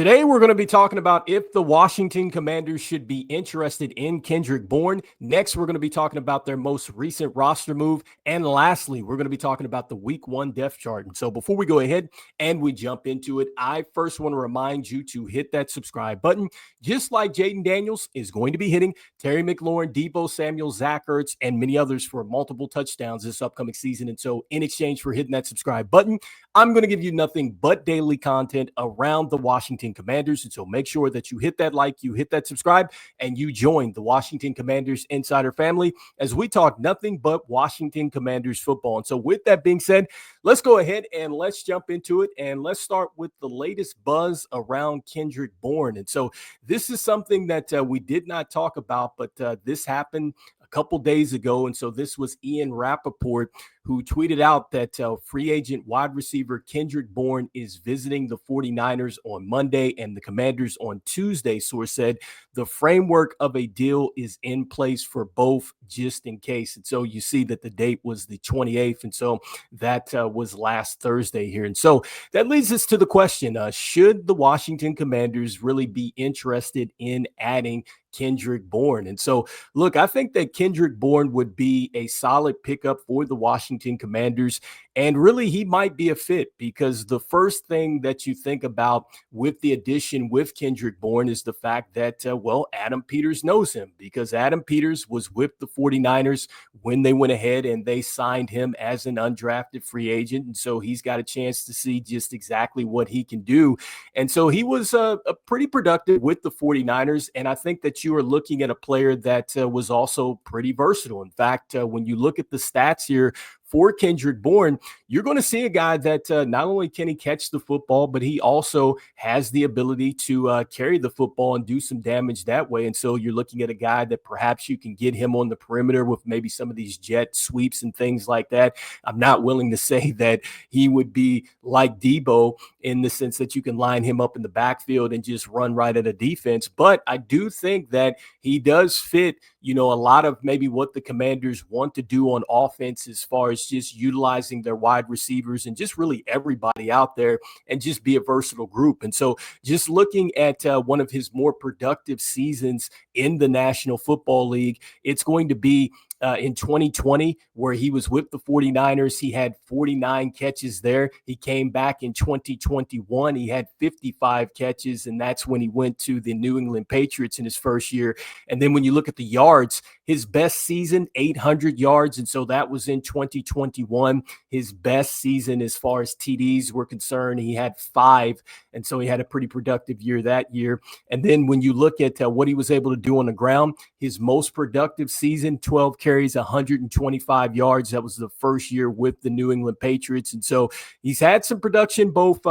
Today, we're going to be talking about if the Washington Commanders should be interested in Kendrick Bourne. Next, we're going to be talking about their most recent roster move. And lastly, we're going to be talking about the Week 1 depth chart. And so before we go ahead and we jump into it, I first want to remind you to hit that subscribe button, just like Jaden Daniels is going to be hitting Terry McLaurin, Deebo Samuel, Zach Ertz, and many others for multiple touchdowns this upcoming season. And so in exchange for hitting that subscribe button, I'm going to give you nothing but daily content around the Washington Commanders. And so make sure that you hit that like, you hit that subscribe, and you join the Washington Commanders Insider family as we talk nothing but Washington Commanders football. And so with that being said, let's go ahead and let's jump into it. And let's start with the latest buzz around Kendrick Bourne. And so this is something that we did not talk about, but this happened a couple days ago. And so this was Ian Rappaport, who tweeted out that free agent wide receiver Kendrick Bourne is visiting the 49ers on Monday and the Commanders on Tuesday. Source said the framework of a deal is in place for both just in case. And so you see that the date was the 28th. And so that was last Thursday here. And so that leads us to the question, should the Washington Commanders really be interested in adding Kendrick Bourne? And so, look, I think that Kendrick Bourne would be a solid pickup for the Washington Commanders. And really, he might be a fit because the first thing that you think about with the addition with Kendrick Bourne is the fact that, Adam Peters knows him because Adam Peters was with the 49ers when they went ahead and they signed him as an undrafted free agent. And so he's got a chance to see just exactly what he can do. And so he was a pretty productive with the 49ers. And I think that you are looking at a player that was also pretty versatile. In fact, when you look at the stats here for Kendrick Bourne, you're going to see a guy that not only can he catch the football, but he also has the ability to carry the football and do some damage that way. And so you're looking at a guy that perhaps you can get him on the perimeter with maybe some of these jet sweeps and things like that. I'm not willing to say that he would be like Deebo in the sense that you can line him up in the backfield and just run right at a defense. But I do think that he does fit, a lot of maybe what the Commanders want to do on offense as far as just utilizing their wide receivers and just really everybody out there and just be a versatile group. And so just looking at one of his more productive seasons in the National Football League, it's going to be in 2020, where he was with the 49ers. He had 49 catches there. He came back in 2021. He had 55 catches, and that's when he went to the New England Patriots in his first year. And then when you look at the yards, his best season, 800 yards. And so that was in 2021. His best season as far as TDs were concerned, he had 5. And so he had a pretty productive year that year. And then when you look at what he was able to do on the ground, his most productive season, 12 carries, 125 yards. That was the first year with the New England Patriots. And so he's had some production, both,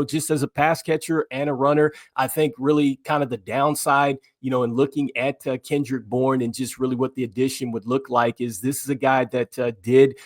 just as a pass catcher and a runner. I think really kind of the downside, in looking at Kendrick Bourne and just really what the addition would look like is this is a guy that did,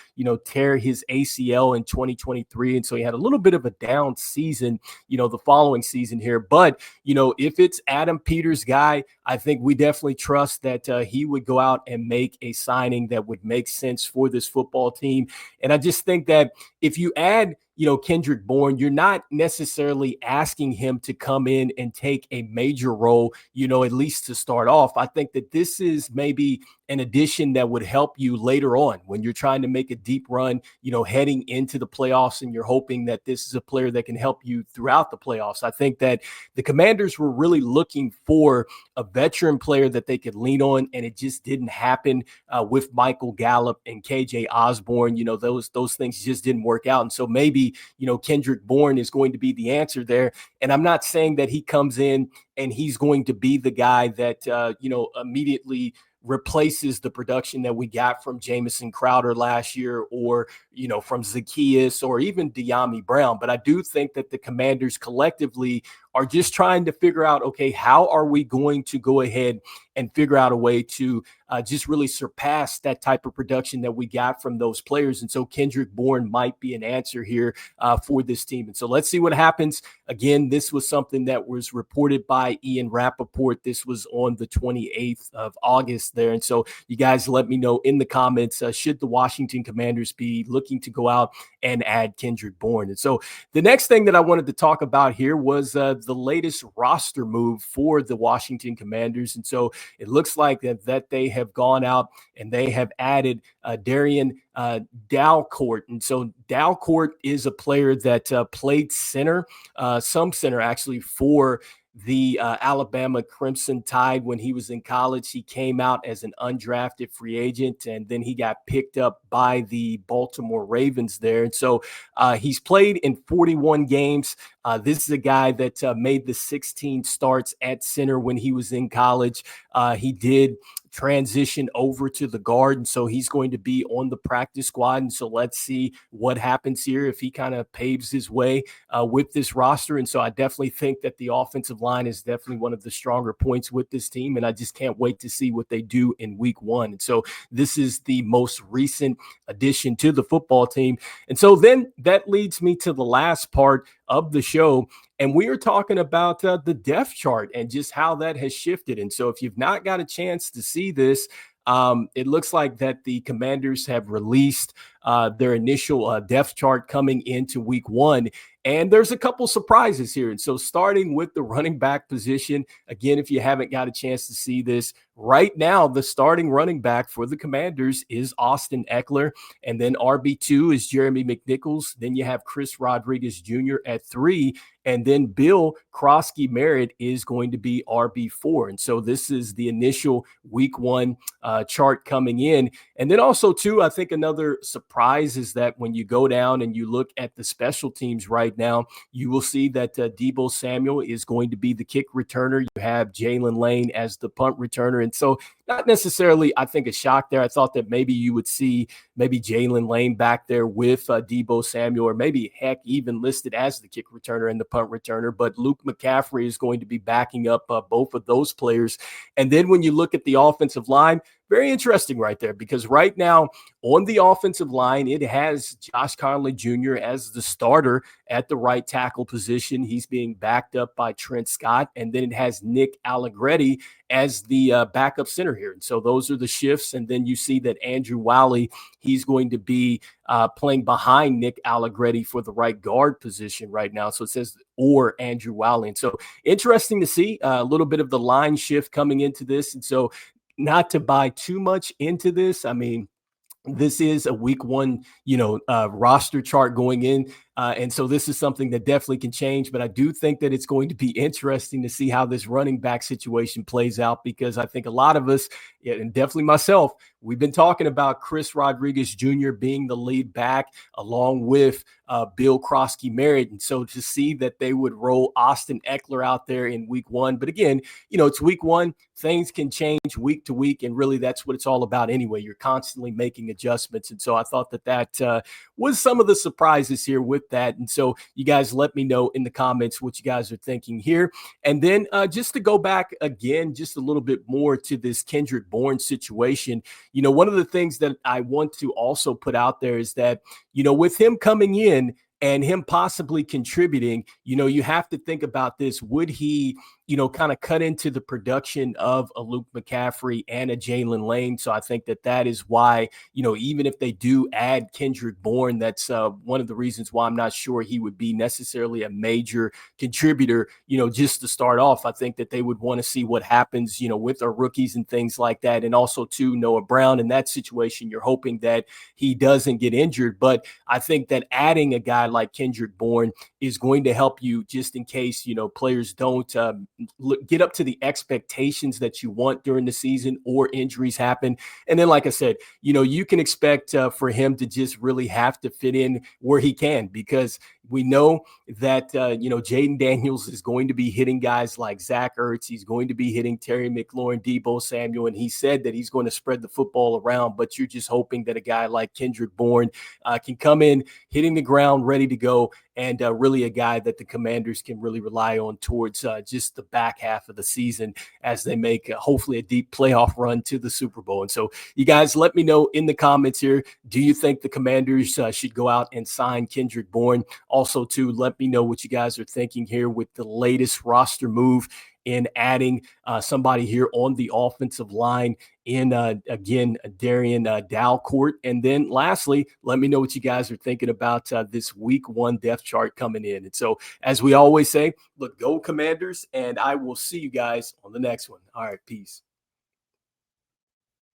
tear his ACL in 2023. And so he had a little bit of a down season, the following season here. But, if it's Adam Peters' guy, I think we definitely trust that he would go out and make a signing that would make sense for this football team. And I just think that if you add, Kendrick Bourne, you're not necessarily asking him to come in and take a major role, at least to start off. I think that this is maybe an addition that would help you later on when you're trying to make a deep run, heading into the playoffs, and you're hoping that this is a player that can help you throughout the playoffs. I think that the Commanders were really looking for a veteran player that they could lean on, and it just didn't happen with Michael Gallup and KJ Osborne. Those things just didn't work out. And so maybe, Kendrick Bourne is going to be the answer there. And I'm not saying that he comes in and he's going to be the guy that, immediately replaces the production that we got from Jamison Crowder last year or, from Zacchaeus or even De'Ami Brown. But I do think that the Commanders collectively are just trying to figure out, okay, how are we going to go ahead and figure out a way to just really surpass that type of production that we got from those players. And so Kendrick Bourne might be an answer here for this team. And so let's see what happens. Again, this was something that was reported by Ian Rappaport. This was on the 28th of August there. And so you guys let me know in the comments, should the Washington Commanders be looking to go out and add Kendrick Bourne? And so the next thing that I wanted to talk about here was of the latest roster move for the Washington Commanders. And so it looks like that they have gone out and they have added Darrian Dalcourt. And so Dalcourt is a player that played center, some center actually, for the Alabama Crimson Tide when he was in college. He came out as an undrafted free agent, and then he got picked up by the Baltimore Ravens there. And so he's played in 41 games. This is a guy that made the 16 starts at center when he was in college. He did transition over to the guard, and so he's going to be on the practice squad. And so let's see what happens here if he kind of paves his way with this roster. And so I definitely think that the offensive line is definitely one of the stronger points with this team, and I just can't wait to see what they do in week one. And so this is the most recent addition to the football team. And so then that leads me to the last part of the show, and we are talking about the depth chart and just how that has shifted. And so if you've not got a chance to see this, it looks like that the Commanders have released their initial depth chart coming into week one. And there's a couple surprises here. And so starting with the running back position, again, if you haven't got a chance to see this, right now, the starting running back for the Commanders is Austin Eckler. And then RB2 is Jeremy McNichols. Then you have Chris Rodriguez Jr. at 3. And then Bill Krosky-Merritt is going to be RB4. And so this is the initial week one chart coming in. And then also, too, I think another surprise is that when you go down and you look at the special teams right now, you will see that Deebo Samuel is going to be the kick returner. You have Jalen Lane as the punt returner. And so not necessarily, I think, a shock there. I thought that maybe you would see maybe Jalen Lane back there with Deebo Samuel, or maybe heck even listed as the kick returner and the punt returner. But Luke McCaffrey is going to be backing up both of those players. And then when you look at the offensive line, very interesting right there, because right now on the offensive line, it has Josh Conley Jr. as the starter at the right tackle position. He's being backed up by Trent Scott. And then it has Nick Allegretti as the backup center here. And so those are the shifts. And then you see that Andrew Wiley, he's going to be playing behind Nick Allegretti for the right guard position right now. So it says or Andrew Wiley. And so interesting to see a little bit of the line shift coming into this. And so not to buy too much into this, I mean, this is a week one, roster chart going in. And so this is something that definitely can change, but I do think that it's going to be interesting to see how this running back situation plays out, because I think a lot of us, and definitely myself, we've been talking about Chris Rodriguez Jr. being the lead back along with Bill Krosky-Merritt. And so to see that they would roll Austin Eckler out there in week one, but again, it's week one, things can change week to week. And really that's what it's all about anyway. You're constantly making adjustments. And so I thought that was some of the surprises here with that. And so you guys let me know in the comments what you guys are thinking here. And then just to go back again, just a little bit more to this Kendrick Bourne situation, one of the things that I want to also put out there is that, with him coming in and him possibly contributing, you have to think about this. Would he, kind of cut into the production of a Luke McCaffrey and a Jalen Lane? So I think that is why, even if they do add Kendrick Bourne, that's one of the reasons why I'm not sure he would be necessarily a major contributor, just to start off. I think that they would want to see what happens, with our rookies and things like that. And also too, Noah Brown in that situation, you're hoping that he doesn't get injured. But I think that adding a guy like Kendrick Bourne is going to help you just in case, players don't get up to the expectations that you want during the season or injuries happen. And then, like I said, you can expect for him to just really have to fit in where he can, because we know that, Jaden Daniels is going to be hitting guys like Zach Ertz. He's going to be hitting Terry McLaurin, Deebo Samuel, and he said that he's going to spread the football around, but you're just hoping that a guy like Kendrick Bourne can come in, hitting the ground, ready to go, and really a guy that the Commanders can really rely on towards just the back half of the season as they make hopefully a deep playoff run to the Super Bowl. And so you guys let me know in the comments here, do you think the Commanders should go out and sign Kendrick Bourne? Also, too, let me know what you guys are thinking here with the latest roster move in adding somebody here on the offensive line in, again, Darrian Dalcourt. And then lastly, let me know what you guys are thinking about this week 1 depth chart coming in. And so, as we always say, look, go Commanders, and I will see you guys on the next one. All right, peace.